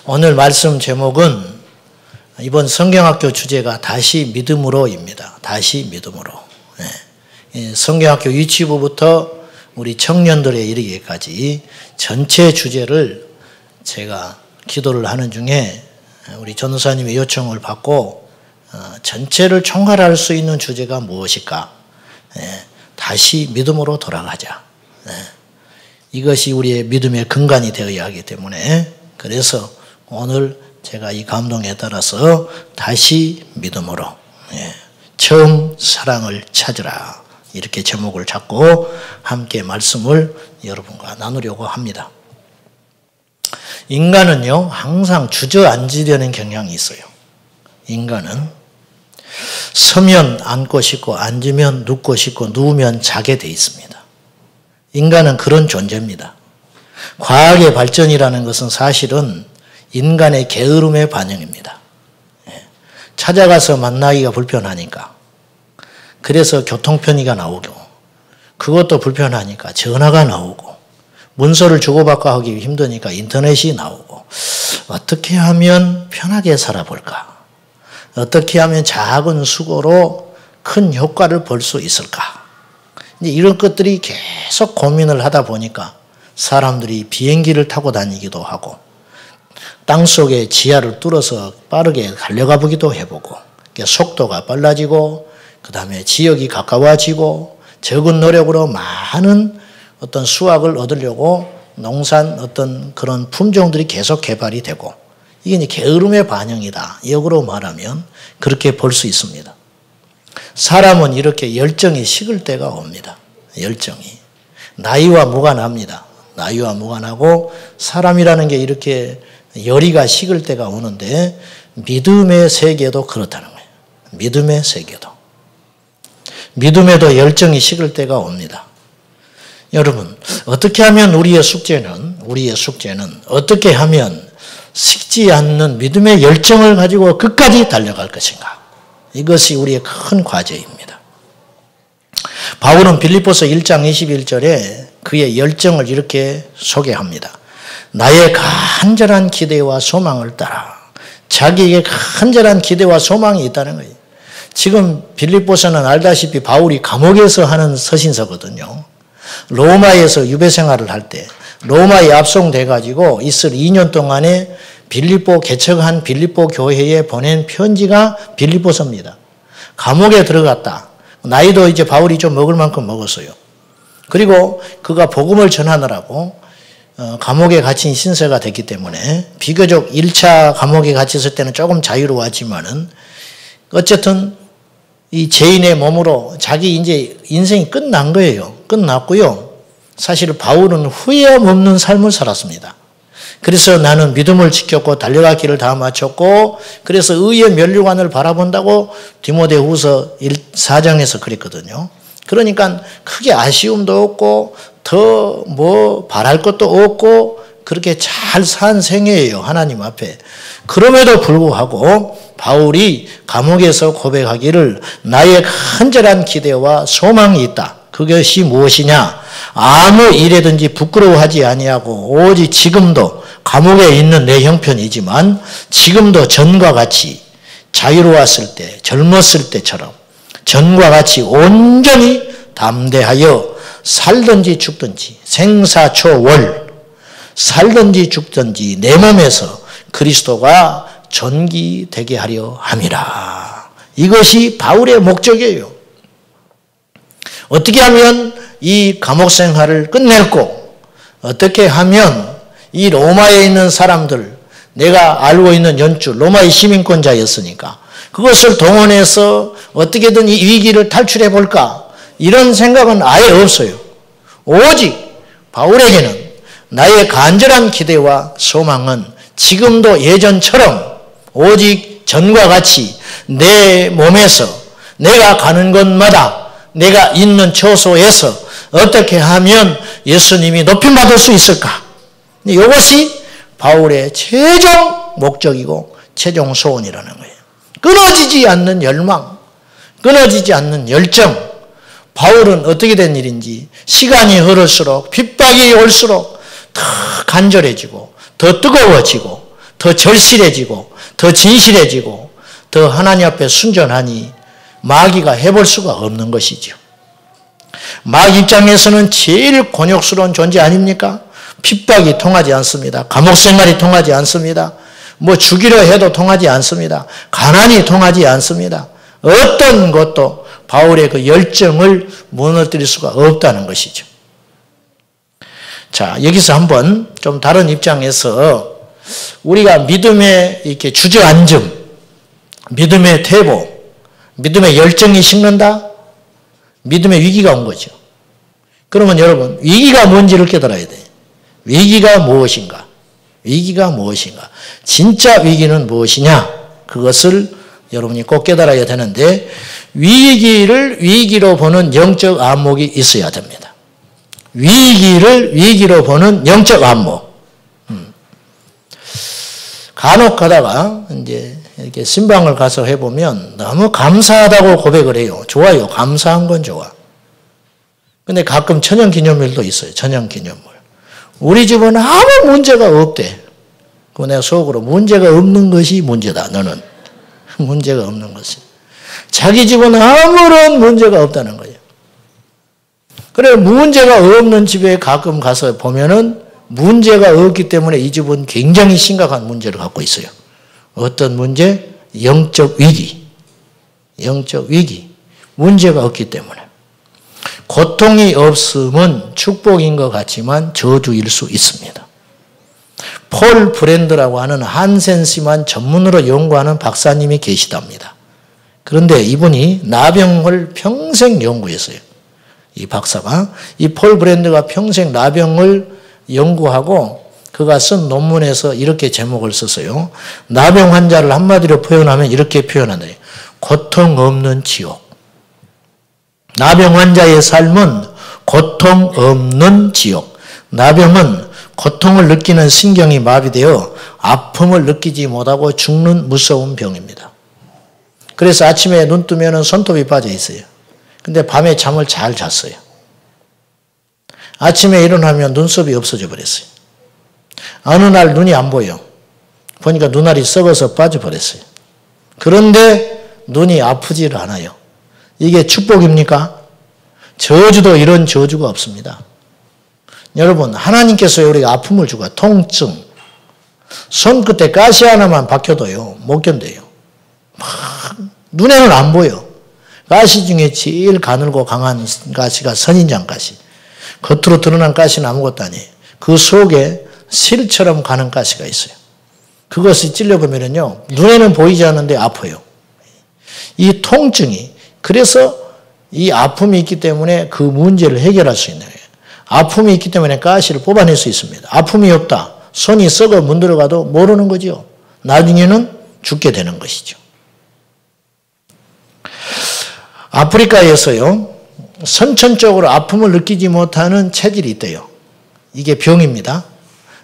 오늘 말씀 제목은 이번 성경학교 주제가 다시 믿음으로입니다. 다시 믿음으로. 성경학교 유치부부터 우리 청년들에 이르기까지 전체 주제를 제가 기도를 하는 중에 우리 전도사님의 요청을 받고 전체를 총괄할 수 있는 주제가 무엇일까? 다시 믿음으로 돌아가자. 이것이 우리의 믿음의 근간이 되어야 하기 때문에 그래서 오늘 제가 이 감동에 따라서 다시 믿음으로 처음 사랑을 찾으라 이렇게 제목을 잡고 함께 말씀을 여러분과 나누려고 합니다. 인간은요 항상 주저앉으려는 경향이 있어요. 인간은 서면 앉고 싶고 앉으면 눕고 싶고 누우면 자게 돼 있습니다. 인간은 그런 존재입니다. 과학의 발전이라는 것은 사실은 인간의 게으름의 반영입니다. 찾아가서 만나기가 불편하니까 그래서 교통편의가 나오고 그것도 불편하니까 전화가 나오고 문서를 주고받고 하기 힘드니까 인터넷이 나오고 어떻게 하면 편하게 살아볼까? 어떻게 하면 작은 수고로 큰 효과를 볼 수 있을까? 이제 이런 것들이 계속 고민을 하다 보니까 사람들이 비행기를 타고 다니기도 하고 땅속에 지하를 뚫어서 빠르게 달려가 보기도 해보고 속도가 빨라지고 그 다음에 지역이 가까워지고 적은 노력으로 많은 어떤 수확을 얻으려고 농산 어떤 그런 품종들이 계속 개발이 되고 이게 이제 게으름의 반영이다. 역으로 말하면 그렇게 볼 수 있습니다. 사람은 이렇게 열정이 식을 때가 옵니다. 열정이. 나이와 무관합니다. 나이와 무관하고 사람이라는 게 이렇게 열의가 식을 때가 오는데 믿음의 세계도 그렇다는 거예요. 믿음의 세계도. 믿음에도 열정이 식을 때가 옵니다. 여러분 어떻게 하면 우리의 숙제는 어떻게 하면 식지 않는 믿음의 열정을 가지고 끝까지 달려갈 것인가. 이것이 우리의 큰 과제입니다. 바울은 빌립보서 1장 21절에 그의 열정을 이렇게 소개합니다. 나의 간절한 기대와 소망을 따라. 자기에게 간절한 기대와 소망이 있다는 거예요. 지금 빌립보서는 알다시피 바울이 감옥에서 하는 서신서거든요. 로마에서 유배 생활을 할 때 로마에 압송돼 가지고 있을 2년 동안에 빌립보 개척한 빌립보 교회에 보낸 편지가 빌립보서입니다. 감옥에 들어갔다. 나이도 이제 바울이 좀 먹을 만큼 먹었어요. 그리고 그가 복음을 전하느라고 감옥에 갇힌 신세가 됐기 때문에 비교적 1차 감옥에 갇혔을 때는 조금 자유로웠지만은 어쨌든 이 죄인의 몸으로 자기 이제 인생이 끝난 거예요. 끝났고요. 사실 바울은 후회함 없는 삶을 살았습니다. 그래서 나는 믿음을 지켰고 달려갈 길을 다 마쳤고 그래서 의의 면류관을 바라본다고 디모데후서 4장에서 그랬거든요. 그러니까 크게 아쉬움도 없고 더 뭐 바랄 것도 없고 그렇게 잘 산 생애예요. 하나님 앞에. 그럼에도 불구하고 바울이 감옥에서 고백하기를 나의 간절한 기대와 소망이 있다. 그것이 무엇이냐? 아무 일에든지 부끄러워하지 아니하고 오직 지금도 감옥에 있는 내 형편이지만 지금도 전과 같이 자유로웠을 때 젊었을 때처럼 전과 같이 온전히 담대하여 살든지 죽든지 생사초월 살든지 죽든지 내 몸에서 그리스도가 전기되게 하려 함이라. 이것이 바울의 목적이에요. 어떻게 하면 이 감옥 생활을 끝냈고 어떻게 하면 이 로마에 있는 사람들 내가 알고 있는 연줄 로마의 시민권자였으니까 그것을 동원해서 어떻게든 이 위기를 탈출해 볼까 이런 생각은 아예 없어요. 오직 바울에게는 나의 간절한 기대와 소망은 지금도 예전처럼 오직 전과 같이 내 몸에서 내가 가는 곳마다 내가 있는 처소에서 어떻게 하면 예수님이 높임받을 수 있을까? 이것이 바울의 최종 목적이고 최종 소원이라는 거예요. 끊어지지 않는 열망, 끊어지지 않는 열정. 바울은 어떻게 된 일인지 시간이 흐를수록 핍박이 올수록 더 간절해지고 더 뜨거워지고 더 절실해지고 더 진실해지고 더 하나님 앞에 순전하니 마귀가 해볼 수가 없는 것이죠. 마귀 입장에서는 제일 곤욕스러운 존재 아닙니까? 핍박이 통하지 않습니다. 감옥 생활이 통하지 않습니다. 뭐 죽이려 해도 통하지 않습니다. 가난이 통하지 않습니다. 어떤 것도 바울의 그 열정을 무너뜨릴 수가 없다는 것이죠. 자, 여기서 한번 좀 다른 입장에서 우리가 믿음의 이렇게 주저앉음, 믿음의 퇴보, 믿음의 열정이 식는다? 믿음의 위기가 온 거죠. 그러면 여러분, 위기가 뭔지를 깨달아야 돼요. 위기가 무엇인가? 위기가 무엇인가? 진짜 위기는 무엇이냐? 그것을 여러분이 꼭 깨달아야 되는데, 위기를 위기로 보는 영적 안목이 있어야 됩니다. 위기를 위기로 보는 영적 안목. 간혹 가다가 이제 이렇게 신방을 가서 해보면 너무 감사하다고 고백을 해요. 좋아요. 감사한 건 좋아. 근데 가끔 천연기념물도 있어요. 천연기념물. 우리 집은 아무 문제가 없대. 그 내가 속으로 문제가 없는 것이 문제다. 너는. 문제가 없는 것이. 자기 집은 아무런 문제가 없다는 거예요. 그래 문제가 없는 집에 가끔 가서 보면은 문제가 없기 때문에 이 집은 굉장히 심각한 문제를 갖고 있어요. 어떤 문제? 영적 위기. 영적 위기. 문제가 없기 때문에. 고통이 없음은 축복인 것 같지만 저주일 수 있습니다. 폴 브랜드라고 하는 한센시만 전문으로 연구하는 박사님이 계시답니다. 그런데 이분이 나병을 평생 연구했어요. 이 박사가. 이 폴 브랜드가 평생 나병을 연구하고 그가 쓴 논문에서 이렇게 제목을 썼어요. 나병 환자를 한마디로 표현하면 이렇게 표현한다. 고통 없는 지옥. 나병 환자의 삶은 고통 없는 지옥. 나병은 고통을 느끼는 신경이 마비되어 아픔을 느끼지 못하고 죽는 무서운 병입니다. 그래서 아침에 눈 뜨면 손톱이 빠져 있어요. 근데 밤에 잠을 잘 잤어요. 아침에 일어나면 눈썹이 없어져 버렸어요. 어느 날 눈이 안 보여. 보니까 눈알이 썩어서 빠져버렸어요. 그런데 눈이 아프질 않아요. 이게 축복입니까? 저주도 이런 저주가 없습니다. 여러분, 하나님께서 우리가 아픔을 주고 통증, 손끝에 가시 하나만 박혀도요 못 견뎌요. 눈에는 안 보여. 가시 중에 제일 가늘고 강한 가시가 선인장 가시. 겉으로 드러난 가시는 아무것도 아니에요. 그 속에 실처럼 가는 가시가 있어요. 그것이 찔려보면요 눈에는 보이지 않는데 아파요. 이 통증이, 그래서 이 아픔이 있기 때문에 그 문제를 해결할 수 있는 거예요. 아픔이 있기 때문에 가시를 뽑아낼 수 있습니다. 아픔이 없다. 손이 썩어 문들어가도 모르는 거죠. 나중에는 죽게 되는 것이죠. 아프리카에서요 선천적으로 아픔을 느끼지 못하는 체질이 있대요. 이게 병입니다.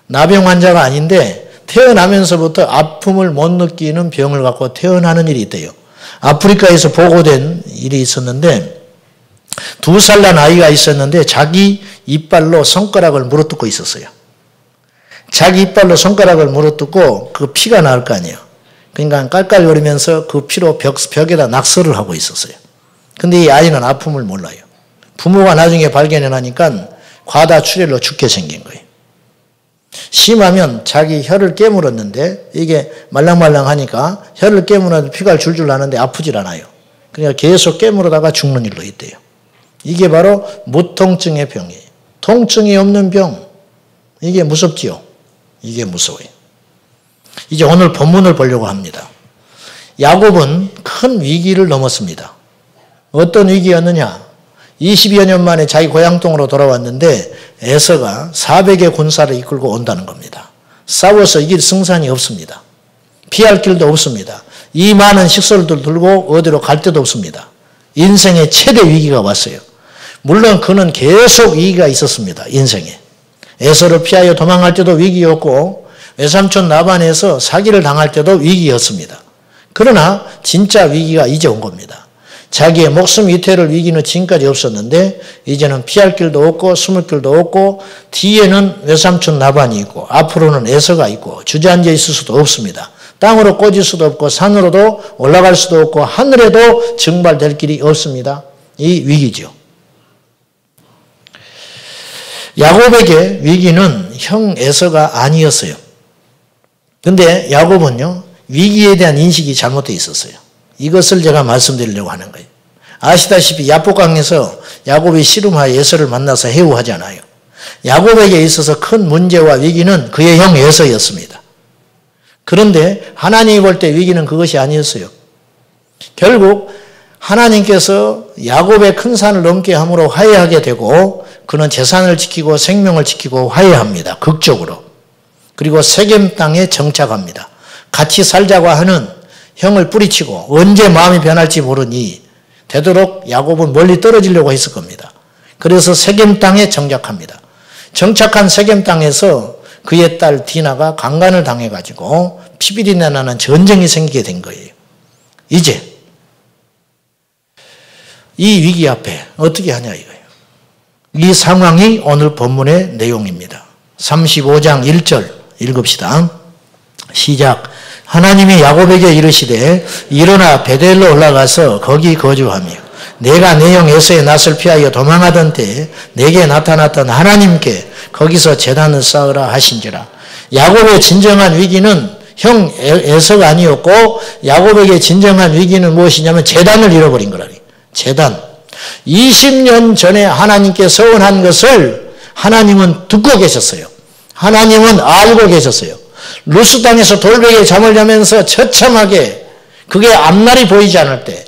나병 환자가 아닌데 태어나면서부터 아픔을 못 느끼는 병을 갖고 태어나는 일이 있대요. 아프리카에서 보고된 일이 있었는데 2살 난 아이가 있었는데 자기 이빨로 손가락을 물어뜯고 있었어요. 자기 이빨로 손가락을 물어뜯고 그 피가 나올 거 아니에요. 그러니까 깔깔거리면서 그 피로 벽에다 낙서를 하고 있었어요. 근데 이 아이는 아픔을 몰라요. 부모가 나중에 발견해나니까 과다 출혈로 죽게 생긴 거예요. 심하면 자기 혀를 깨물었는데 이게 말랑말랑하니까 혀를 깨물어도 피가 줄줄 나는데 아프질 않아요. 그러니까 계속 깨물어다가 죽는 일도 있대요. 이게 바로 무통증의 병이에요. 통증이 없는 병. 이게 무섭지요. 이게 무서워요. 이제 오늘 본문을 보려고 합니다. 야곱은 큰 위기를 넘었습니다. 어떤 위기였느냐? 20여 년 만에 자기 고향 땅으로 돌아왔는데 에서가 400의 군사를 이끌고 온다는 겁니다. 싸워서 이길 승산이 없습니다. 피할 길도 없습니다. 이 많은 식솔들 들고 어디로 갈 데도 없습니다. 인생의 최대 위기가 왔어요. 물론 그는 계속 위기가 있었습니다. 인생에. 에서를 피하여 도망할 때도 위기였고 외삼촌 라반에서 사기를 당할 때도 위기였습니다. 그러나 진짜 위기가 이제 온 겁니다. 자기의 목숨 이태를 위기는 지금까지 없었는데 이제는 피할 길도 없고 숨을 길도 없고 뒤에는 외삼촌 나반이 있고 앞으로는 에서가 있고 주저앉아 있을 수도 없습니다. 땅으로 꽂을 수도 없고 산으로도 올라갈 수도 없고 하늘에도 증발될 길이 없습니다. 이 위기죠. 야곱에게 위기는 형 에서가 아니었어요. 근데 야곱은요, 위기에 대한 인식이 잘못되어 있었어요. 이것을 제가 말씀드리려고 하는 거예요. 아시다시피 야복강에서 야곱이 씨름하여 에서를 만나서 해우하잖아요. 야곱에게 있어서 큰 문제와 위기는 그의 형 에서였습니다. 그런데 하나님이 볼 때 위기는 그것이 아니었어요. 결국 하나님께서 야곱의 큰 산을 넘게 함으로 화해하게 되고 그는 재산을 지키고 생명을 지키고 화해합니다. 극적으로. 그리고 세겜 땅에 정착합니다. 같이 살자고 하는 형을 뿌리치고 언제 마음이 변할지 모르니 되도록 야곱은 멀리 떨어지려고 했을 겁니다. 그래서 세겜 땅에 정착합니다. 정착한 세겜 땅에서 그의 딸 디나가 강간을 당해가지고 피비린내 나는 전쟁이 생기게 된 거예요. 이제 이 위기 앞에 어떻게 하냐 이거예요. 이 상황이 오늘 본문의 내용입니다. 35장 1절 읽읍시다. 시작. 하나님이 야곱에게 이르시되 일어나 베델로 올라가서 거기 거주하며 내가 내 형 에서의 낯을 피하여 도망하던 때 내게 나타났던 하나님께 거기서 제단을 쌓으라 하신지라. 야곱의 진정한 위기는 형 에서가 아니었고 야곱에게 진정한 위기는 무엇이냐면 제단을 잃어버린 거라니. 제단. 20년 전에 하나님께 서원한 것을 하나님은 듣고 계셨어요. 하나님은 알고 계셨어요. 루스 땅에서 돌베개에 잠을 자면서 처참하게 그게 앞날이 보이지 않을 때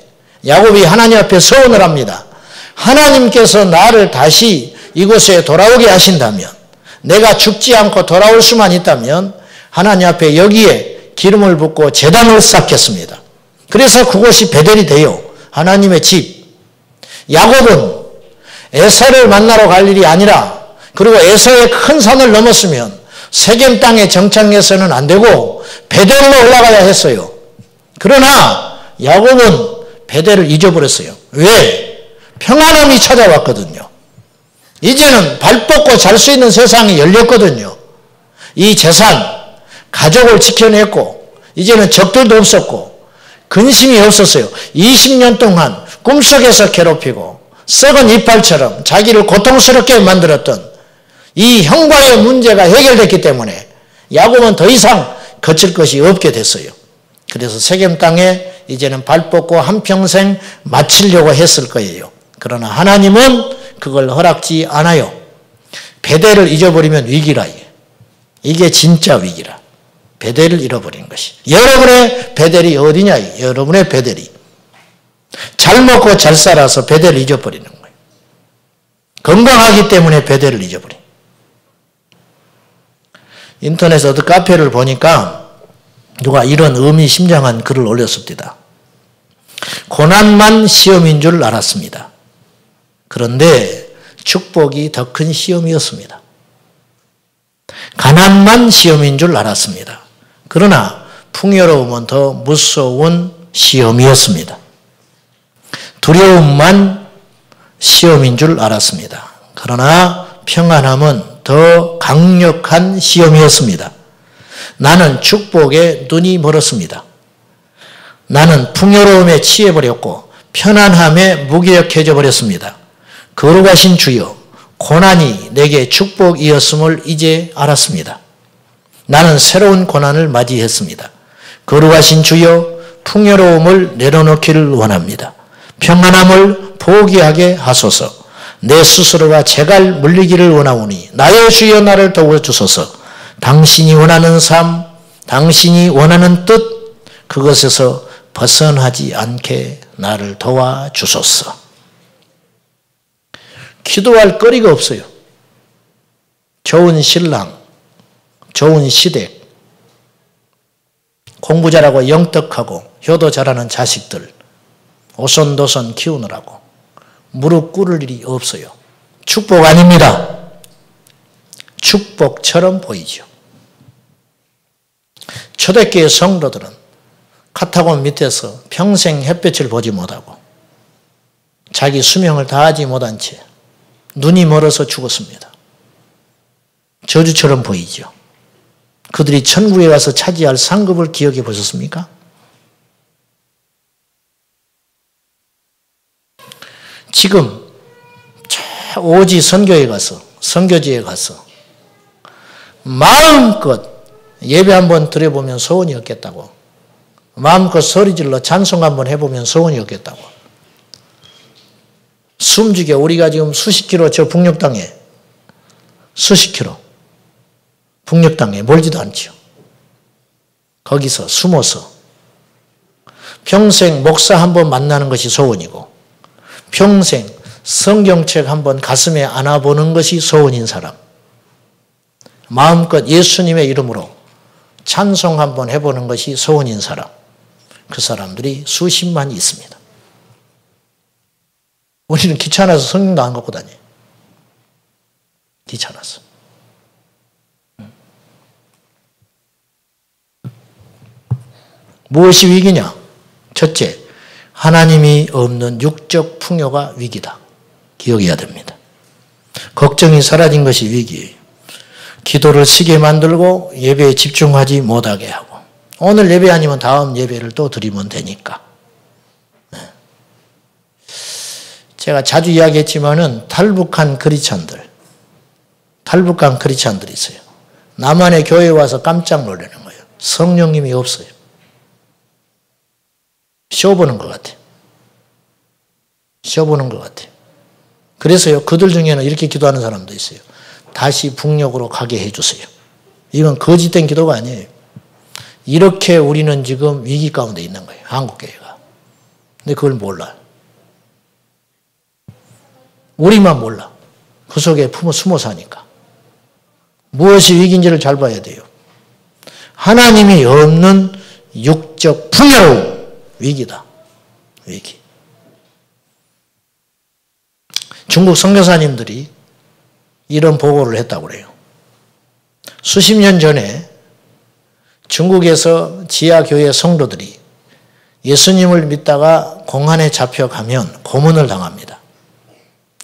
야곱이 하나님 앞에 서원을 합니다. 하나님께서 나를 다시 이곳에 돌아오게 하신다면, 내가 죽지 않고 돌아올 수만 있다면 하나님 앞에 여기에 기름을 붓고 제단을 쌓겠습니다. 그래서 그곳이 베델이 돼요. 하나님의 집. 야곱은 에서를 만나러 갈 일이 아니라, 그리고 에서의 큰 산을 넘었으면 세겜 땅에 정착해서는 안 되고 베델로 올라가야 했어요. 그러나 야곱은 베델을 잊어버렸어요. 왜? 평안함이 찾아왔거든요. 이제는 발 뻗고 잘 수 있는 세상이 열렸거든요. 이 재산, 가족을 지켜냈고 이제는 적들도 없었고 근심이 없었어요. 20년 동안 꿈속에서 괴롭히고 썩은 이빨처럼 자기를 고통스럽게 만들었던 이 형과의 문제가 해결됐기 때문에 야곱은 더 이상 거칠 것이 없게 됐어요. 그래서 세겜 땅에 이제는 발 뻗고 한평생 마치려고 했을 거예요. 그러나 하나님은 그걸 허락지 않아요. 베델을 잊어버리면 위기라. 이게 진짜 위기라. 베델을 잃어버린 것이. 여러분의 베델이 어디냐? 여러분의 베델이. 잘 먹고 잘 살아서 베델을 잊어버리는 거예요. 건강하기 때문에 베델을 잊어버린. 인터넷에 어떤 카페를 보니까 누가 이런 의미심장한 글을 올렸습니다. 고난만 시험인 줄 알았습니다. 그런데 축복이 더 큰 시험이었습니다. 가난만 시험인 줄 알았습니다. 그러나 풍요로움은 더 무서운 시험이었습니다. 두려움만 시험인 줄 알았습니다. 그러나 평안함은 더 강력한 시험이었습니다. 나는 축복에 눈이 멀었습니다. 나는 풍요로움에 취해버렸고 편안함에 무기력해져 버렸습니다. 거룩하신 주여, 고난이 내게 축복이었음을 이제 알았습니다. 나는 새로운 고난을 맞이했습니다. 거룩하신 주여, 풍요로움을 내려놓기를 원합니다. 평안함을 포기하게 하소서. 내 스스로가 제갈 물리기를 원하오니 나의 주여 나를 도와주소서. 당신이 원하는 삶, 당신이 원하는 뜻, 그것에서 벗어나지 않게 나를 도와주소서. 기도할 거리가 없어요. 좋은 신랑, 좋은 시댁, 공부 잘하고 영떡하고 효도 잘하는 자식들, 오손도손 키우느라고 무릎 꿇을 일이 없어요. 축복 아닙니다. 축복처럼 보이죠. 초대교회 성도들은 카타곤 밑에서 평생 햇볕을 보지 못하고 자기 수명을 다하지 못한 채 눈이 멀어서 죽었습니다. 저주처럼 보이죠. 그들이 천국에 가서 차지할 상급을 기억해 보셨습니까? 지금 오지 선교에 가서, 선교지에 가서 마음껏 예배 한번 드려보면 소원이 없겠다고, 마음껏 소리질러 찬송 한번 해보면 소원이 없겠다고, 숨죽여 우리가 지금 수십 킬로 저 북녘 땅에, 수십 킬로 북녘 땅에 멀지도 않죠. 거기서 숨어서 평생 목사 한번 만나는 것이 소원이고, 평생 성경책 한번 가슴에 안아보는 것이 소원인 사람, 마음껏 예수님의 이름으로 찬송 한번 해보는 것이 소원인 사람, 그 사람들이 수십만 있습니다. 우리는 귀찮아서 성경도 안 갖고 다녀요. 귀찮아서. 무엇이 위기냐? 첫째, 하나님이 없는 육적 풍요가 위기다. 기억해야 됩니다. 걱정이 사라진 것이 위기예요. 기도를 쉬게 만들고 예배에 집중하지 못하게 하고, 오늘 예배 아니면 다음 예배를 또 드리면 되니까. 제가 자주 이야기했지만은 탈북한 크리스찬들이 있어요. 남한의 교회에 와서 깜짝 놀라는 거예요. 성령님이 없어요. 쉬어보는 것 같아요. 쉬어보는 것 같아요. 그래서요, 그들 중에는 이렇게 기도하는 사람도 있어요. 다시 북녘으로 가게 해주세요. 이건 거짓된 기도가 아니에요. 이렇게 우리는 지금 위기 가운데 있는 거예요. 한국교회가. 근데 그걸 몰라요. 우리만 몰라. 그 속에 숨어 사니까. 무엇이 위기인지를 잘 봐야 돼요. 하나님이 없는 육적 풍요, 위기다. 위기. 중국 선교사님들이 이런 보고를 했다고 그래요. 수십 년 전에 중국에서 지하교회 성도들이 예수님을 믿다가 공안에 잡혀가면 고문을 당합니다.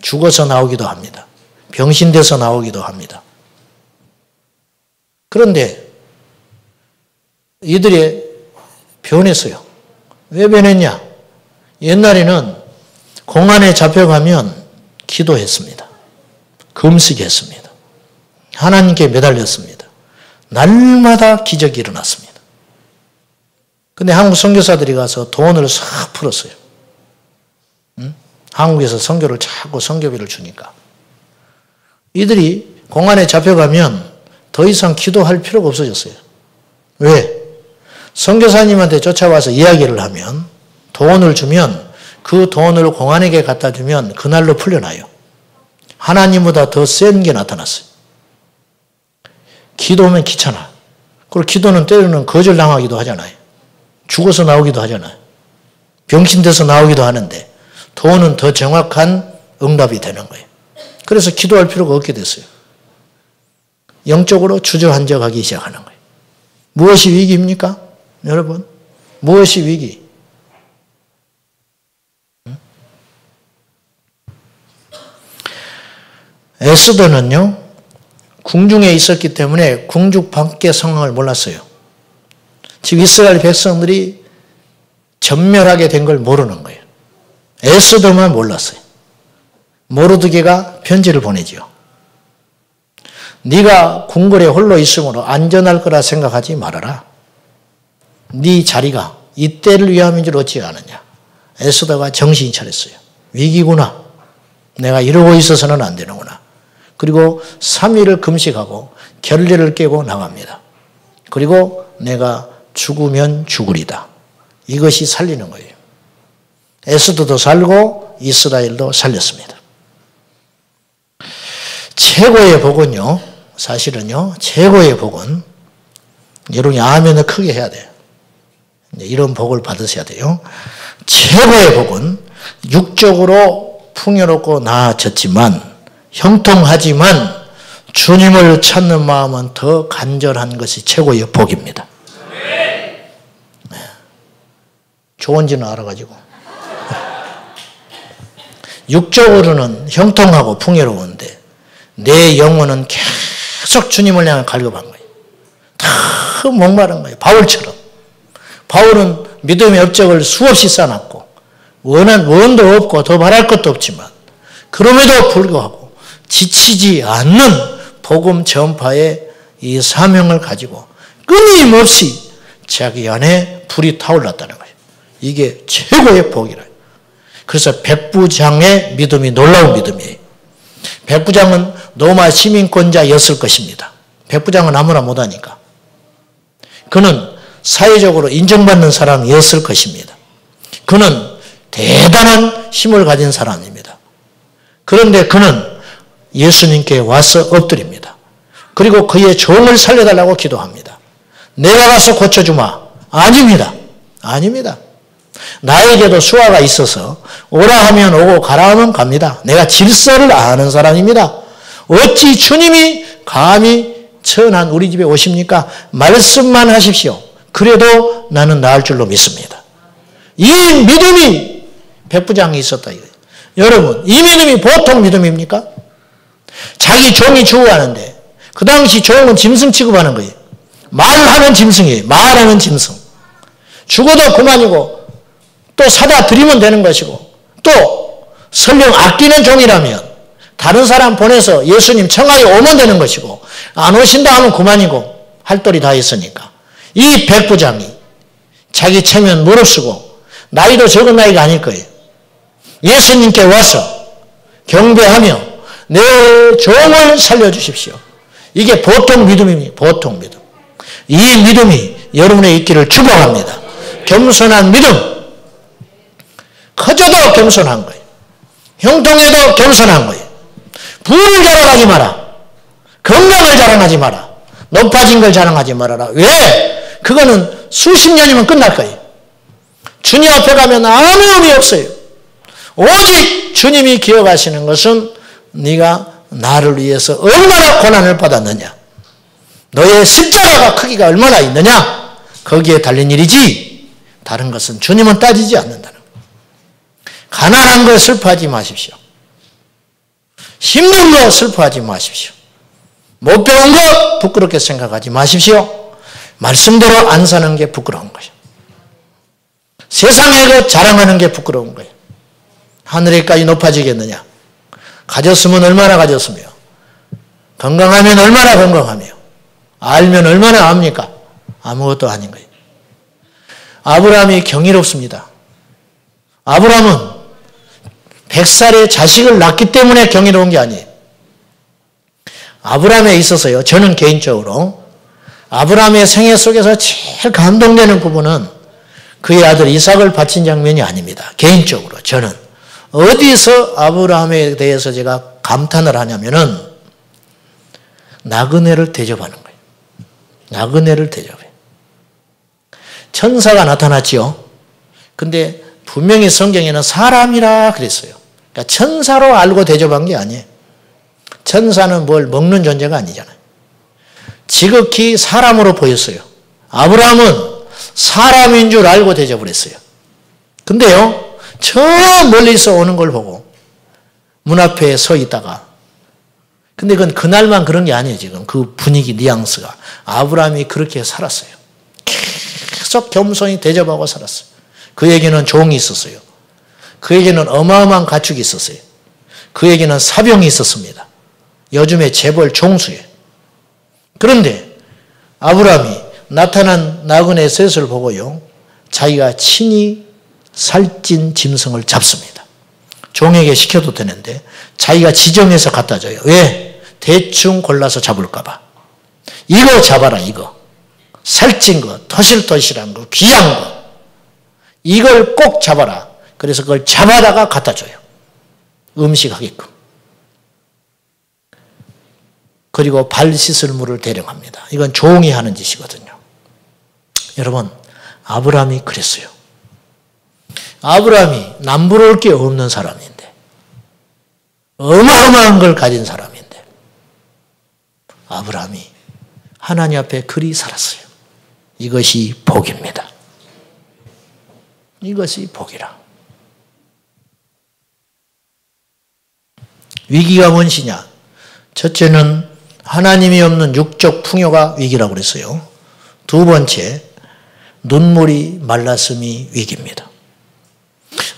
죽어서 나오기도 합니다. 병신돼서 나오기도 합니다. 그런데 이들이 변했어요. 왜 변했냐? 옛날에는 공안에 잡혀가면 기도했습니다. 금식했습니다. 하나님께 매달렸습니다. 날마다 기적이 일어났습니다. 근데 한국 선교사들이 가서 돈을 싹 풀었어요. 응? 한국에서 선교를 자꾸 선교비를 주니까. 이들이 공안에 잡혀가면 더 이상 기도할 필요가 없어졌어요. 왜? 선교사님한테 쫓아와서 이야기를 하면, 돈을 주면 그 돈을 공안에게 갖다 주면 그날로 풀려나요. 하나님보다 더 센 게 나타났어요. 기도하면 귀찮아. 그리고 기도는 때로는 거절당하기도 하잖아요. 죽어서 나오기도 하잖아요. 병신돼서 나오기도 하는데 돈은 더 정확한 응답이 되는 거예요. 그래서 기도할 필요가 없게 됐어요. 영적으로 주저앉아가기 시작하는 거예요. 무엇이 위기입니까? 여러분, 무엇이 위기? 에스더는요, 궁중에 있었기 때문에 궁중 밖의 상황을 몰랐어요. 지금 이스라엘 백성들이 전멸하게 된 걸 모르는 거예요. 에스더만 몰랐어요. 모르드게가 편지를 보내지요. 네가 궁궐에 홀로 있으므로 안전할 거라 생각하지 말아라. 네 자리가 이때를 위함인 줄 어찌 아느냐. 에스더가 정신이 차렸어요. 위기구나. 내가 이러고 있어서는 안 되는구나. 그리고 3일을 금식하고 결례를 깨고 나갑니다. 그리고 내가 죽으면 죽으리다. 이것이 살리는 거예요. 에스더도 살고 이스라엘도 살렸습니다. 최고의 복은요, 사실은요, 최고의 복은, 여러분이 아멘을 크게 해야 돼요. 이런 복을 받으셔야 돼요. 최고의 복은 육적으로 풍요롭고 나아졌지만, 형통하지만 주님을 찾는 마음은 더 간절한 것이 최고의 복입니다. 네. 좋은지는 알아가지고. 육적으로는 형통하고 풍요로운데 내 영혼은 계속 주님을 향해 갈급한 거예요. 다 목마른 거예요. 바울처럼. 바울은 믿음의 업적을 수없이 쌓아놨고 원도 없고 더 바랄 것도 없지만 그럼에도 불구하고 지치지 않는 복음 전파의 이 사명을 가지고 끊임없이 자기 안에 불이 타올랐다는 거예요. 이게 최고의 복이라. 그래서 백부장의 믿음이 놀라운 믿음이에요. 백부장은 로마 시민권자였을 것입니다. 백부장은 아무나 못하니까. 그는 사회적으로 인정받는 사람이었을 것입니다. 그는 대단한 힘을 가진 사람입니다. 그런데 그는 예수님께 와서 엎드립니다. 그리고 그의 종을 살려달라고 기도합니다. 내가 가서 고쳐주마. 아닙니다. 아닙니다. 나에게도 수화가 있어서 오라 하면 오고 가라 하면 갑니다. 내가 질서를 아는 사람입니다. 어찌 주님이 감히 천한 우리 집에 오십니까? 말씀만 하십시오. 그래도 나는 나을 줄로 믿습니다. 이 믿음이 백부장이 있었다 이거예요. 여러분, 이 믿음이 보통 믿음입니까? 자기 종이 죽어가는데 그 당시 종은 짐승 취급하는 거예요. 말하는 짐승이에요. 말하는 짐승. 죽어도 그만이고 또 사다 드리면 되는 것이고 또 설령 아끼는 종이라면 다른 사람 보내서 예수님 청하에 오면 되는 것이고 안 오신다 하면 그만이고 할 도리 다 있으니까 이 백부장이 자기 체면 무릅쓰고 나이도 적은 나이가 아닐 거예요. 예수님께 와서 경배하며 내 종을 살려주십시오. 이게 보통 믿음입니다. 보통 믿음. 이 믿음이 여러분의 있기를 축복합니다. 겸손한 믿음. 커져도 겸손한 거예요. 형통해도 겸손한 거예요. 부를 자랑하지 마라. 건강을 자랑하지 마라. 높아진 걸 자랑하지 말아라. 왜? 그거는 수십 년이면 끝날 거예요. 주님 앞에 가면 아무 의미 없어요. 오직 주님이 기억하시는 것은 네가 나를 위해서 얼마나 고난을 받았느냐. 너의 십자가가 크기가 얼마나 있느냐. 거기에 달린 일이지 다른 것은 주님은 따지지 않는다는 거예요. 가난한 거 슬퍼하지 마십시오. 힘든 거 슬퍼하지 마십시오. 못 배운 거 부끄럽게 생각하지 마십시오. 말씀대로 안 사는 게 부끄러운 거예요. 세상의 것 자랑하는 게 부끄러운 거예요. 하늘에까지 높아지겠느냐. 가졌으면 얼마나 가졌으며 건강하면 얼마나 건강하며 알면 얼마나 압니까? 아무것도 아닌 거예요. 아브라함이 경이롭습니다. 아브라함은 100살의 자식을 낳기 때문에 경이로운 게 아니에요. 아브라함에 있어서요. 저는 개인적으로 아브라함의 생애 속에서 제일 감동되는 부분은 그의 아들 이삭을 바친 장면이 아닙니다. 개인적으로 저는 어디서 아브라함에 대해서 제가 감탄을 하냐면은 나그네를 대접하는 거예요. 나그네를 대접해요. 천사가 나타났지요. 근데 분명히 성경에는 사람이라 그랬어요. 그러니까 천사로 알고 대접한 게 아니에요. 천사는 뭘 먹는 존재가 아니잖아요. 지극히 사람으로 보였어요. 아브라함은 사람인 줄 알고 대접을 했어요. 근데요, 저 멀리서 오는 걸 보고 문 앞에 서 있다가 근데 그건 그날만 그런 게 아니에요. 지금 그 분위기 뉘앙스가 아브라함이 그렇게 살았어요. 계속 겸손히 대접하고 살았어요. 그에게는 종이 있었어요. 그에게는 어마어마한 가축이 있었어요. 그에게는 사병이 있었습니다. 요즘에 재벌 총수예요. 그런데 아브라함이 나타난 나그네 셋을 보고요. 자기가 친히 살찐 짐승을 잡습니다. 종에게 시켜도 되는데 자기가 지정해서 갖다 줘요. 왜? 대충 골라서 잡을까 봐. 이거 잡아라 이거. 살찐 거, 토실토실한 거, 귀한 거. 이걸 꼭 잡아라. 그래서 그걸 잡아다가 갖다 줘요. 음식하게끔. 그리고 발 씻을 물을 대령합니다. 이건 종이 하는 짓이거든요. 여러분, 아브라함이 그랬어요. 아브라함이 남부러울 게 없는 사람인데 어마어마한 걸 가진 사람인데 아브라함이 하나님 앞에 그리 살았어요. 이것이 복입니다. 이것이 복이라. 위기가 무엇이냐? 첫째는 하나님이 없는 육적 풍요가 위기라고 그랬어요. 두 번째, 눈물이 말랐음이 위기입니다.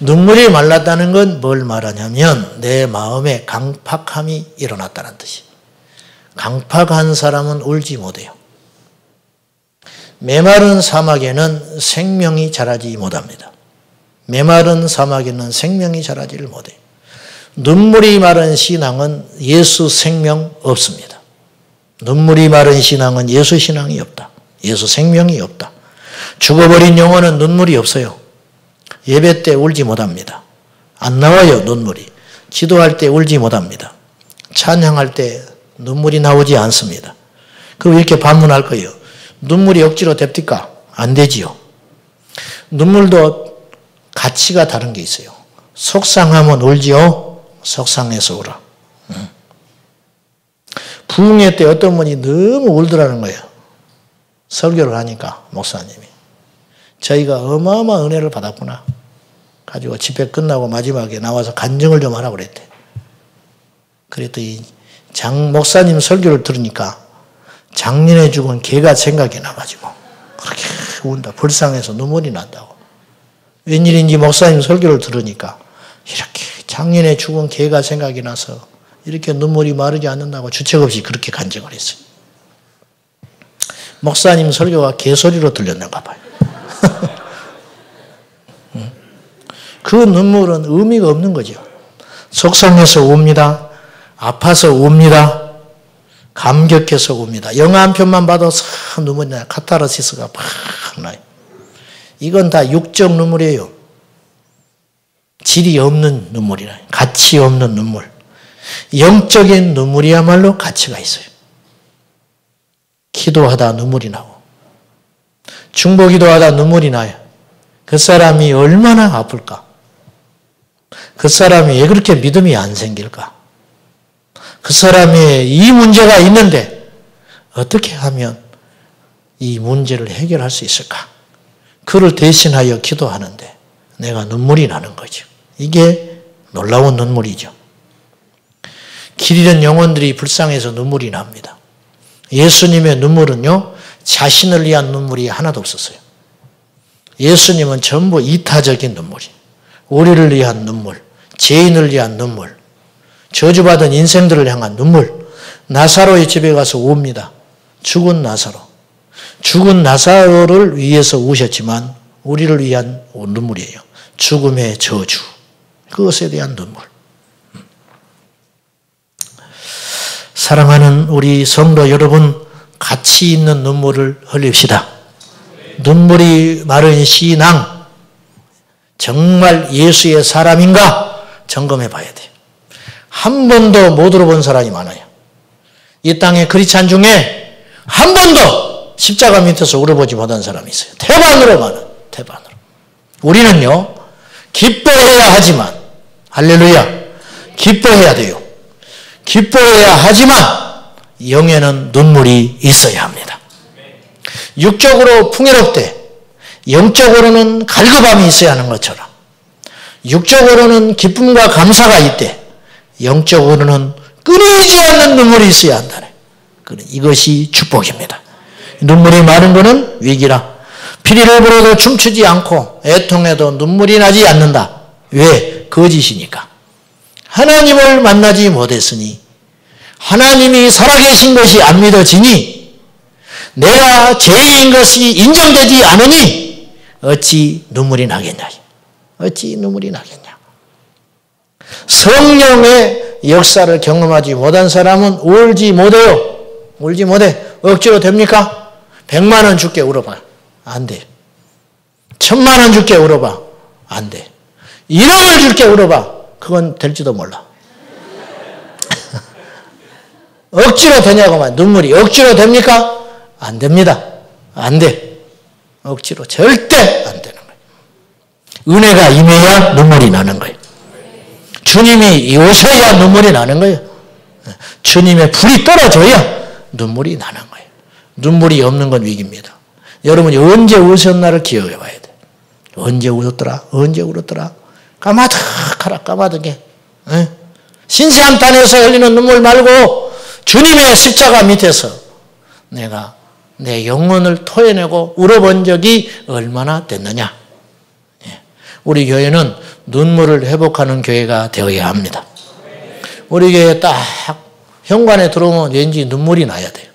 눈물이 말랐다는 건 뭘 말하냐면 내 마음에 강팍함이 일어났다는 뜻이. 강팍한 사람은 울지 못해요. 메마른 사막에는 생명이 자라지 못합니다. 메마른 사막에는 생명이 자라지를 못해요. 눈물이 마른 신앙은 예수 생명 없습니다. 눈물이 마른 신앙은 예수 신앙이 없다. 예수 생명이 없다. 죽어버린 영혼은 눈물이 없어요. 예배 때 울지 못합니다. 안 나와요, 눈물이. 기도할 때 울지 못합니다. 찬양할 때 눈물이 나오지 않습니다. 그럼 이렇게 반문할 거예요. 눈물이 억지로 됩니까? 안 되지요. 눈물도 가치가 다른 게 있어요. 속상하면 울지요. 속상해서 울어. 부흥회 때 어떤 분이 너무 울더라는 거예요. 설교를 하니까 목사님이. 저희가 어마어마한 은혜를 받았구나. 가지고 집회 끝나고 마지막에 나와서 간증을 좀 하라고 그랬대. 그랬더니 장 목사님 설교를 들으니까 작년에 죽은 개가 생각이 나가지고 그렇게 운다. 불쌍해서 눈물이 난다고. 웬일인지 목사님 설교를 들으니까 이렇게 작년에 죽은 개가 생각이 나서 이렇게 눈물이 마르지 않는다고 주책 없이 그렇게 간증을 했어요. 목사님 설교가 개소리로 들렸는가 봐요. 그 눈물은 의미가 없는 거죠. 속상해서 웁니다. 아파서 웁니다. 감격해서 웁니다. 영화 한 편만 봐도 싹 눈물이 나요. 카타르시스가 팍 나요. 이건 다 육적 눈물이에요. 질이 없는 눈물이라 가치 없는 눈물. 영적인 눈물이야말로 가치가 있어요. 기도하다 눈물이 나고 중보기도하다 눈물이 나요. 그 사람이 얼마나 아플까? 그 사람이 왜 그렇게 믿음이 안 생길까? 그 사람이 이 문제가 있는데 어떻게 하면 이 문제를 해결할 수 있을까? 그를 대신하여 기도하는데 내가 눈물이 나는 거죠. 이게 놀라운 눈물이죠. 길 잃은 영혼들이 불쌍해서 눈물이 납니다. 예수님의 눈물은요, 자신을 위한 눈물이 하나도 없었어요. 예수님은 전부 이타적인 눈물이에요. 우리를 위한 눈물, 죄인을 위한 눈물, 저주받은 인생들을 향한 눈물. 나사로의 집에 가서 웁니다. 죽은 나사로. 죽은 나사로를 위해서 우셨지만 우리를 위한 눈물이에요. 죽음의 저주. 그것에 대한 눈물. 사랑하는 우리 성도 여러분, 가치 있는 눈물을 흘립시다. 눈물이 마른 신앙, 정말 예수의 사람인가 점검해 봐야 돼요. 한 번도 못 들어본 사람이 많아요. 이 땅의 크리스찬 중에 한 번도 십자가 밑에서 울어보지 못한 사람이 있어요. 태반으로 많아. 태반으로. 우리는요, 기뻐해야 하지만, 할렐루야, 기뻐해야 돼요. 기뻐해야 하지만 영에는 눈물이 있어야 합니다. 육적으로 풍요롭되 영적으로는 갈급함이 있어야 하는 것처럼 육적으로는 기쁨과 감사가 있되 영적으로는 끊이지 않는 눈물이 있어야 한다네. 이것이 축복입니다. 눈물이 마른 것은 위기라. 피리를 불어도 춤추지 않고 애통해도 눈물이 나지 않는다. 왜? 거짓이니까. 하나님을 만나지 못했으니 하나님이 살아계신 것이 안 믿어지니 내가 죄인 것이 인정되지 않으니 어찌 눈물이 나겠냐. 어찌 눈물이 나겠냐. 성령의 역사를 경험하지 못한 사람은 울지 못해요. 울지 못해. 억지로 됩니까? 100만 원 줄게 울어봐. 안 돼. 1000만 원 줄게 울어봐. 안 돼. 1억을 줄게 울어봐. 그건 될지도 몰라. 억지로 되냐고만. 눈물이 억지로 됩니까? 안 됩니다. 안 돼. 억지로 절대 안 되는 거예요. 은혜가 임해야 눈물이 나는 거예요. 주님이 오셔야 눈물이 나는 거예요. 주님의 불이 떨어져야 눈물이 나는 거예요. 눈물이 없는 건 위기입니다. 여러분이 언제 우셨나를 기억해 봐야 돼. 언제 울었더라? 언제 울었더라? 까마득하라 까마득해. 신세한탄에서 흘리는 눈물 말고 주님의 십자가 밑에서 내가 내 영혼을 토해내고 울어본 적이 얼마나 됐느냐. 우리 교회는 눈물을 회복하는 교회가 되어야 합니다. 우리 교회에 딱 현관에 들어오면 왠지 눈물이 나야 돼요.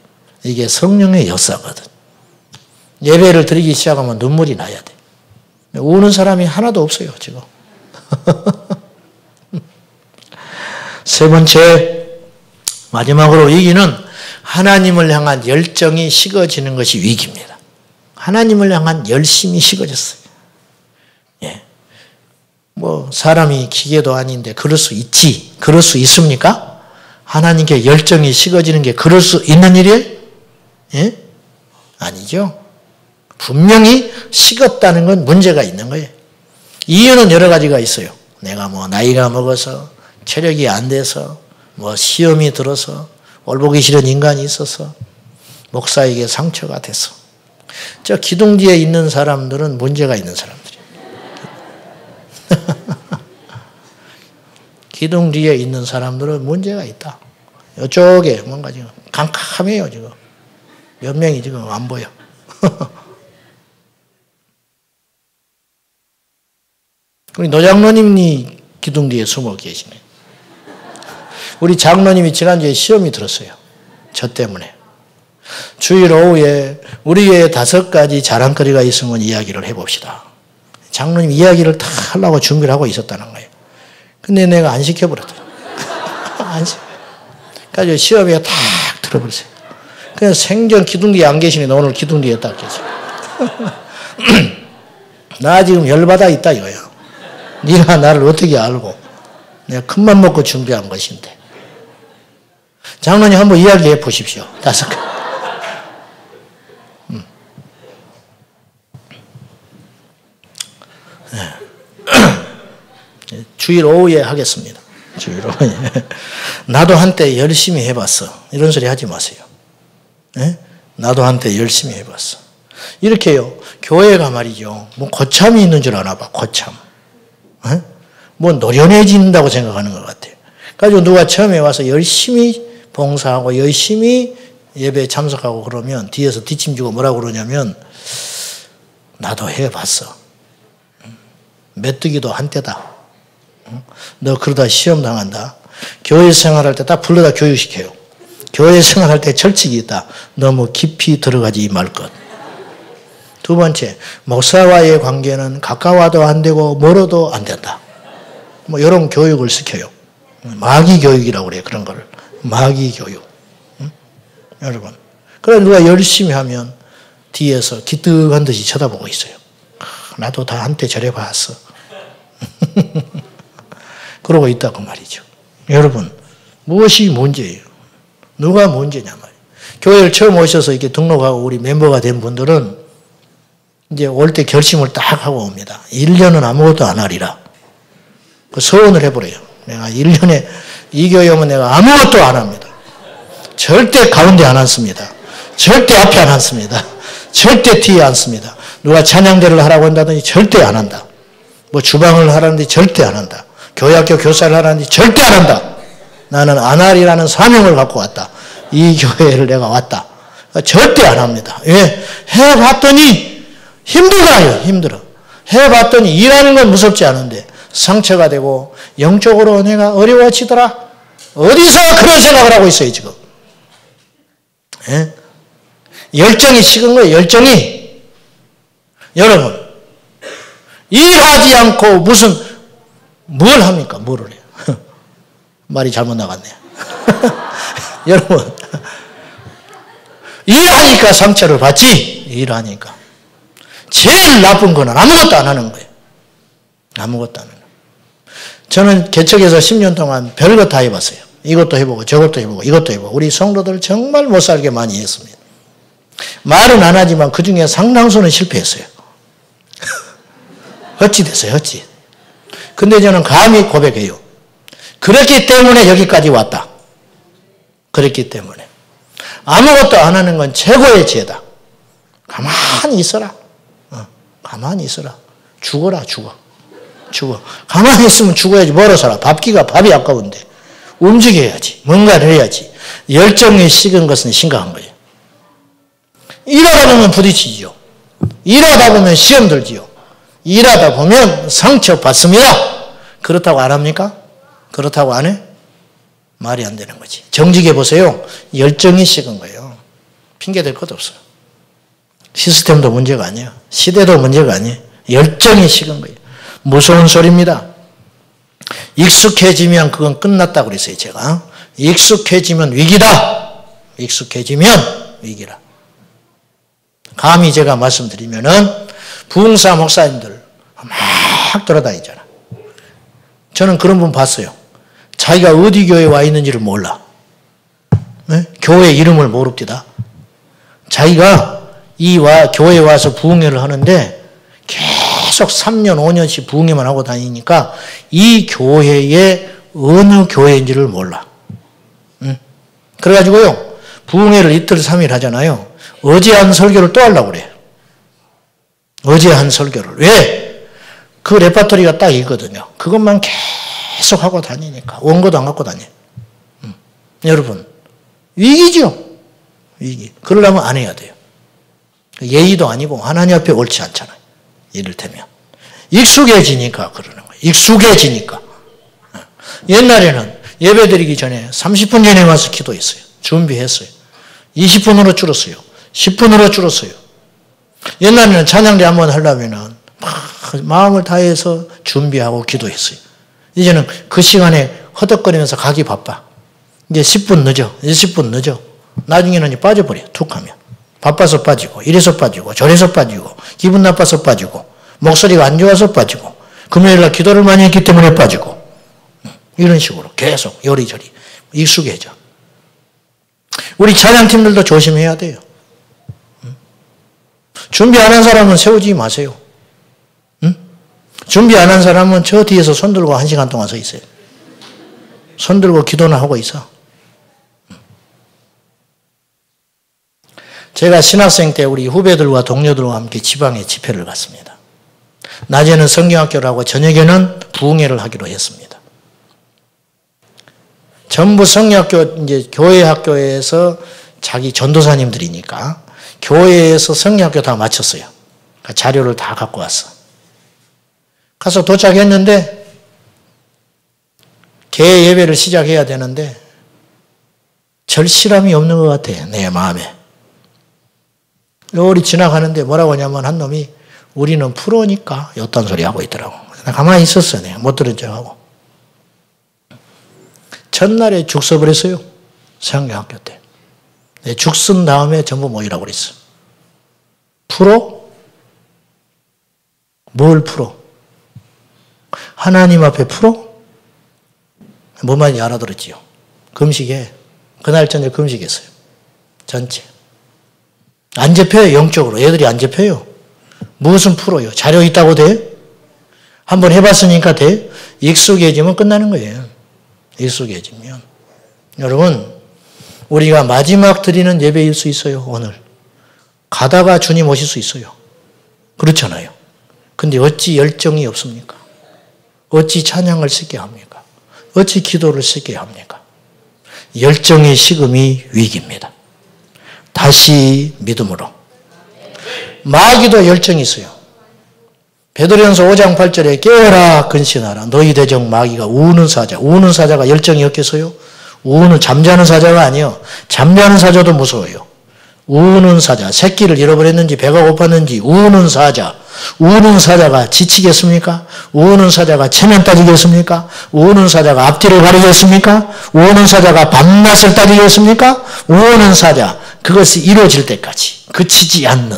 이게 성령의 역사거든. 예배를 드리기 시작하면 눈물이 나야 돼. 우는 사람이 하나도 없어요, 지금. 세 번째, 마지막으로 위기는 하나님을 향한 열정이 식어지는 것이 위기입니다. 하나님을 향한 열심이 식어졌어요. 예. 뭐, 사람이 기계도 아닌데 그럴 수 있지. 그럴 수 있습니까? 하나님께 열정이 식어지는 게 그럴 수 있는 일이에요? 예? 아니죠. 분명히 식었다는 건 문제가 있는 거예요. 이유는 여러 가지가 있어요. 내가 뭐 나이가 먹어서 체력이 안 돼서 뭐 시험이 들어서 올보기 싫은 인간이 있어서 목사에게 상처가 돼서 저 기둥 뒤에 있는 사람들은 문제가 있는 사람들이에요. 기둥 뒤에 있는 사람들은 문제가 있다. 이쪽에 뭔가 지금 캄캄해요, 지금. 몇 명이 지금 안 보여. 우리 노장로님이 기둥 뒤에 숨어 계시네. 우리 장로님이 지난주에 시험이 들었어요. 저 때문에. 주일 오후에 우리 교회에 5가지 자랑거리가 있으면 이야기를 해봅시다. 장로님 이야기를 다 하려고 준비를 하고 있었다는 거예요. 근데 내가 안 시켜버렸더니. 안 시켜. 그래서 시험에 탁 들어버렸어요. 그냥 생전 기둥 뒤에 안 계시니 오늘 기둥 뒤에 딱 계세요. 나 지금 열받아 있다 이거야. 네가 나를 어떻게 알고 내가 큰맘 먹고 준비한 것인데. 장로님 한번 이야기해 보십시오. 5가지. 주일 오후에 하겠습니다. 주일 오후에. 나도 한때 열심히 해봤어. 이런 소리 하지 마세요. 네? 나도 한때 열심히 해봤어. 이렇게요. 교회가 말이죠. 뭐 고참이 있는 줄 아나 봐. 고참. 네? 뭐 노련해진다고 생각하는 것 같아요. 그래서 누가 처음에 와서 열심히 봉사하고 열심히 예배에 참석하고 그러면 뒤에서 뒷짐지고 뭐라고 그러냐면 나도 해봤어. 메뚜기도 한때다. 너 그러다 시험 당한다. 교회 생활할 때 딱 불러다 교육시켜요. 교회 생활할 때 철칙이 있다. 너무 깊이 들어가지 말 것. 두 번째, 목사와의 관계는 가까워도 안 되고 멀어도 안 된다. 뭐 이런 교육을 시켜요. 마귀 교육이라고 그래요. 그런 거를. 마귀 교육. 응? 여러분. 그래 누가 열심히 하면 뒤에서 기특한 듯이 쳐다보고 있어요. 나도 다 한때 저래 봤어. 그러고 있다고 말이죠. 여러분, 무엇이 문제예요? 누가 문제냐 말이에요. 교회를 처음 오셔서 이렇게 등록하고 우리 멤버가 된 분들은 이제 올 때 결심을 딱 하고 옵니다. 1년은 아무것도 안 하리라. 그 서원을 해버려요. 내가 1년에 이 교회 오면 내가 아무것도 안 합니다. 절대 가운데 안 앉습니다. 절대 앞에 안 앉습니다. 절대 뒤에 앉습니다. 누가 찬양대를 하라고 한다든지 절대 안 한다. 뭐 주방을 하라는데 절대 안 한다. 교회학교 교사를 하라는데 절대 안 한다. 나는 안 하리라는 사명을 갖고 왔다. 이 교회를 내가 왔다. 절대 안 합니다. 왜? 해봤더니 힘들어요. 힘들어. 해봤더니 일하는 건 무섭지 않은데 상처가 되고 영적으로 내가 어려워지더라. 어디서 그런 생각을 하고 있어요 지금. 예? 열정이 식은 거예요. 열정이. 여러분 일하지 않고 무슨 뭘 합니까? 뭐를 해요? 말이 잘못 나갔네요. 여러분 일하니까 상처를 받지. 일하니까. 제일 나쁜 거는 아무것도 안 하는 거예요. 아무것도 안 하는 거예요. 저는 개척에서 10년 동안 별거 다 해봤어요. 이것도 해보고 저것도 해보고 이것도 해보고 우리 성도들 정말 못 살게 많이 했습니다. 말은 안 하지만 그중에 상당수는 실패했어요. 헛짓 됐어요. 헛짓. 근데 저는 감히 고백해요. 그렇기 때문에 여기까지 왔다. 그렇기 때문에. 아무것도 안 하는 건 최고의 죄다. 가만히 있어라. 가만히 있어라. 죽어라, 죽어. 죽어. 가만히 있으면 죽어야지. 뭐로 살아? 밥기가 밥이 아까운데. 움직여야지. 뭔가를 해야지. 열정이 식은 것은 심각한 거예요. 일하다 보면 부딪히죠. 일하다 보면 시험 들지요. 일하다 보면 상처받습니다. 그렇다고 안 합니까? 그렇다고 안 해? 말이 안 되는 거지. 정직해 보세요. 열정이 식은 거예요. 핑계댈 것도 없어요. 시스템도 문제가 아니에요. 시대도 문제가 아니에요. 열정이 식은 거예요. 무서운 소리입니다. 익숙해지면 그건 끝났다고 그랬어요, 제가. 익숙해지면 위기다. 익숙해지면 위기라. 감히 제가 말씀드리면은 부흥사 목사님들 막 돌아다니잖아. 저는 그런 분 봤어요. 자기가 어디 교회에 와 있는지를 몰라. 네? 교회 이름을 모릅니다. 자기가 교회에 와서 부흥회를 하는데 계속 3년, 5년씩 부흥회만 하고 다니니까 이 교회의 어느 교회인지를 몰라. 그래가지고요, 부흥회를 이틀, 3일 하잖아요. 어제 한 설교를 또 하려고 그래. 어제 한 설교를. 왜? 그 레파토리가 딱 있거든요. 그것만 계속 하고 다니니까. 원고도 안 갖고 다녀. 여러분, 위기죠. 위기. 그러려면 안 해야 돼요. 예의도 아니고 하나님 앞에 옳지 않잖아요. 이를테면. 익숙해지니까 그러는 거예요. 익숙해지니까. 옛날에는 예배드리기 전에 30분 전에 와서 기도했어요. 준비했어요. 20분으로 줄었어요. 10분으로 줄었어요. 옛날에는 찬양대 한번 하려면 마음을 다해서 준비하고 기도했어요. 이제는 그 시간에 허덕거리면서 가기 바빠. 이제 10분 늦어. 20분 늦어. 나중에는 빠져버려. 툭 하면. 바빠서 빠지고, 이래서 빠지고, 저래서 빠지고, 기분 나빠서 빠지고, 목소리가 안 좋아서 빠지고, 금요일날 기도를 많이 했기 때문에 빠지고, 이런 식으로 계속 요리조리 익숙해져. 우리 찬양팀들도 조심해야 돼요. 준비 안 한 사람은 세우지 마세요. 준비 안 한 사람은 저 뒤에서 손 들고 1시간 동안 서 있어요. 손 들고 기도나 하고 있어. 제가 신학생 때 우리 후배들과 동료들과 함께 지방에 집회를 갔습니다. 낮에는 성경학교를 하고 저녁에는 부흥회를 하기로 했습니다. 전부 성경학교, 이제 교회 학교에서 자기 전도사님들이니까 교회에서 성경학교 다 마쳤어요. 자료를 다 갖고 왔어. 가서 도착했는데 개 예배를 시작해야 되는데 절실함이 없는 것 같아, 내 마음에. 요리 지나가는데 뭐라고 하냐면 한 놈이 우리는 프로니까 어떤 소리 하고 있더라고. 나 가만히 있었어. 내가 못 들은 척하고. 첫날에 죽 써버렸어요. 성경학교 때. 죽 쓴 다음에 전부 모이라고 그랬어. 프로? 뭘 프로? 하나님 앞에 프로? 뭔 말인지 알아들었지요. 금식에. 그날 저녁 금식했어요. 전체. 안 잡혀요, 영적으로. 애들이 안 잡혀요. 무슨 프로요? 자료 있다고 돼? 한번 해봤으니까 돼? 익숙해지면 끝나는 거예요. 익숙해지면. 여러분, 우리가 마지막 드리는 예배일 수 있어요, 오늘. 가다가 주님 오실 수 있어요. 그렇잖아요. 근데 어찌 열정이 없습니까? 어찌 찬양을 쓰게 합니까? 어찌 기도를 쓰게 합니까? 열정의 식음이 위기입니다. 다시 믿음으로. 마귀도 열정이 있어요. 베드로전서 5장 8절에 깨어라 근신하라. 너희 대적 마귀가 우는 사자. 우는 사자가 열정이 없겠어요? 우는 잠자는 사자가 아니에요. 잠자는 사자도 무서워요. 우는 사자. 새끼를 잃어버렸는지 배가 고팠는지 우는 사자. 우는 사자가 지치겠습니까? 우는 사자가 체면 따지겠습니까? 우는 사자가 앞뒤를 가리겠습니까? 우는 사자가 밤낮을 따지겠습니까? 우는 사자. 그것이 이루어질 때까지 그치지 않는.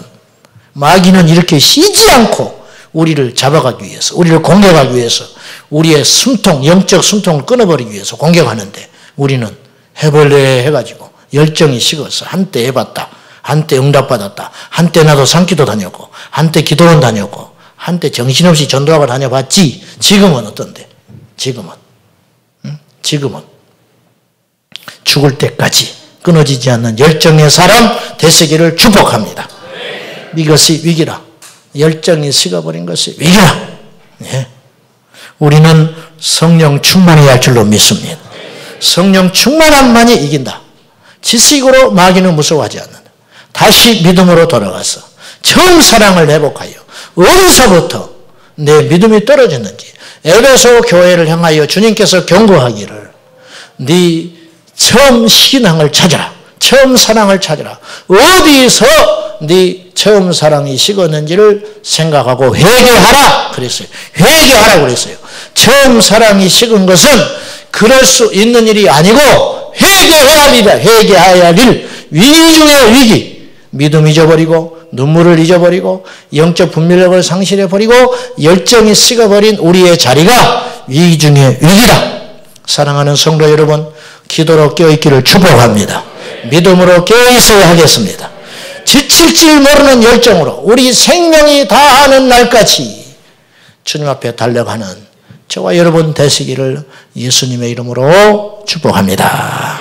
마귀는 이렇게 쉬지 않고 우리를 잡아가기 위해서, 우리를 공격하기 위해서, 우리의 숨통, 영적 숨통을 끊어버리기 위해서 공격하는데 우리는 해볼래 해가지고 열정이 식어서 한때 해봤다. 한때 응답받았다. 한때 나도 산기도 다녔고, 한때 기도원 다녔고, 한때 정신없이 전도학을 다녀봤지. 지금은 어떤데? 지금은. 지금은. 죽을 때까지 끊어지지 않는 열정의 사람 되시기를 축복합니다. 이것이 위기라. 열정이 식어버린 것이 위기라. 네. 우리는 성령 충만해야 할 줄로 믿습니다. 성령 충만함만이 이긴다. 지식으로 마귀는 무서워하지 않는다. 다시 믿음으로 돌아가서 처음 사랑을 회복하여 어디서부터 내 믿음이 떨어졌는지 에베소 교회를 향하여 주님께서 경고하기를 네 처음 신앙을 찾아라. 처음 사랑을 찾아라. 어디서 네 처음 사랑이 식었는지를 생각하고 회개하라 그랬어요. 회개하라 그랬어요. 처음 사랑이 식은 것은 그럴 수 있는 일이 아니고 회개해야 할 일이다. 회개해야 할 일. 위기 중의 위기. 믿음 잊어버리고 눈물을 잊어버리고 영적 분별력을 상실해버리고 열정이 식어버린 우리의 자리가 위기 중의 위기다. 사랑하는 성도 여러분, 기도로 깨어있기를 축복합니다. 믿음으로 깨어있어야 하겠습니다. 지칠 줄 모르는 열정으로 우리 생명이 다하는 날까지 주님 앞에 달려가는 저와 여러분 되시기를 예수님의 이름으로 축복합니다.